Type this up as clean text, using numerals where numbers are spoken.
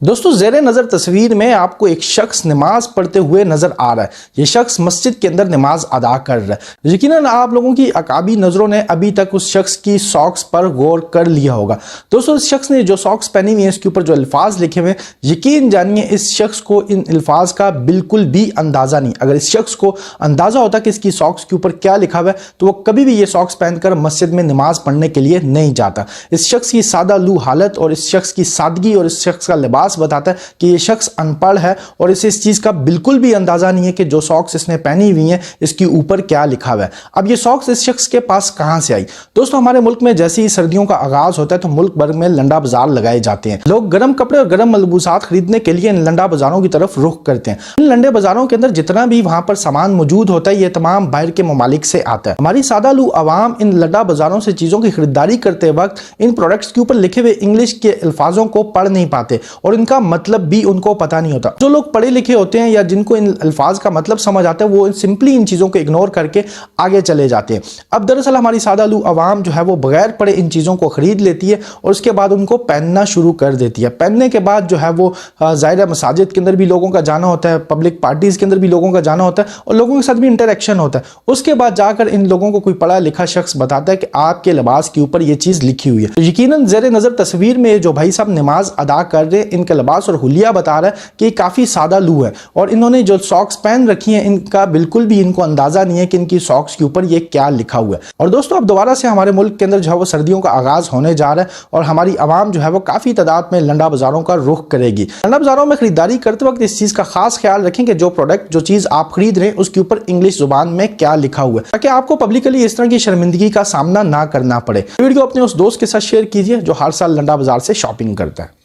दोस्तों ज़ेरे नज़र तस्वीर में आपको एक शख्स नमाज पढ़ते हुए नजर आ रहा है। ये शख्स मस्जिद के अंदर नमाज अदा कर रहा है। यकीनन आप लोगों की अकाबी नज़रों ने अभी तक उस शख्स की सॉक्स पर गौर कर लिया होगा। दोस्तों इस शख्स ने जो सॉक्स पहनी हुई है इसके ऊपर जो अल्फाज लिखे हुए हैं, यकीन जानिए इस शख्स को इन अल्फाज का बिल्कुल भी अंदाज़ा नहीं। अगर इस शख्स को अंदाज़ा होता कि इसकी सॉक्स के ऊपर क्या लिखा हुआ है तो वो कभी भी ये सॉक्स पहनकर मस्जिद में नमाज पढ़ने के लिए नहीं जाता। इस शख्स की सादा लू हालत और इस शख्स की सादगी और इस शख्स का लिबास बताता है कि ये शख्स अनपढ़ है और इसे इस चीज का बिल्कुल भी अंदाजा नहीं है कि जो सॉक्स इसने पहनी हुई हैं इसके ऊपर क्या लिखा हुआ है। अब ये सॉक्स इस शख्स के पास कहां से आई? दोस्तों हमारे मुल्क में जैसे ही सर्दियों का आगाज होता है तो मुल्क भर में लंडा बाजार लगाए जाते हैं। लोग गर्म कपड़े और गर्म मलबूसात खरीदने के लिए इन लंडा बाजारों की तरफ रुख करते हैं। इन लंडे बाजारों के अंदर जितना भी वहां पर सामान मौजूद होता है ये तमाम बाहर के ममालिक से आता है। हमारी सादा लू अवाम इन लंडा बाजारों से चीजों की खरीदारी करते वक्त इन प्रोडक्ट्स के ऊपर लिखे हुए इंग्लिश के अल्फाजों को पढ़ नहीं पाते और इनका मतलब भी उनको पता नहीं होता। जो लोग पढ़े लिखे होते हैं या जिनको इन अल्फाज का मतलब समझ आता है वो सिंपली इन चीजों को इग्नोर करके आगे चले जाते हैं। अब दरअसल हमारी सादा लू अवाम जो है वो बगैर पढ़े इन चीजों को खरीद लेती है और उसके बाद उनको पहनना शुरू कर देती है। पहनने के बाद जो है वो ज़ाहिर है मसाजिद के अंदर भी लोगों का जाना होता है, पब्लिक पार्टीज के अंदर भी लोगों का जाना होता है और लोगों के साथ भी इंटरेक्शन होता है। उसके बाद जाकर इन लोगों को कोई पढ़ा लिखा शख्स बताता है कि आपके लिबास के ऊपर ये चीज लिखी हुई है। तो यकीनन ज़ेरे नजर तस्वीर में जो भाई साहब नमाज अदा कर रहे हैं इनका लिबास और हुलिया बता रहा है कि काफी सादा लू है और इन्होंने जो सॉक्स पहन रखी हैं इनका बिल्कुल भी इनको अंदाजा नहीं है कि इनकी सॉक्स के ऊपर ये क्या लिखा हुआ है। और दोस्तों अब दोबारा से हमारे मुल्क के अंदर जो है वो सर्दियों का आगाज होने जा रहा है और हमारी आवाम जो है वो काफी तादाद में लंडा बाजारों का रुख करेगी। लंडा बाजारों में खरीदारी करते वक्त इस चीज का खास ख्याल रखें कि जो प्रोडक्ट जो चीज आप खरीद रहे हैं उसके ऊपर इंग्लिश जुबान में क्या लिखा हुआ है ताकि आपको पब्लिकली इस तरह की शर्मिंदगी का सामना ना करना पड़े। वीडियो अपने उस दोस्त के साथ शेयर कीजिए जो हर साल लंडा बाजार से शॉपिंग करता है।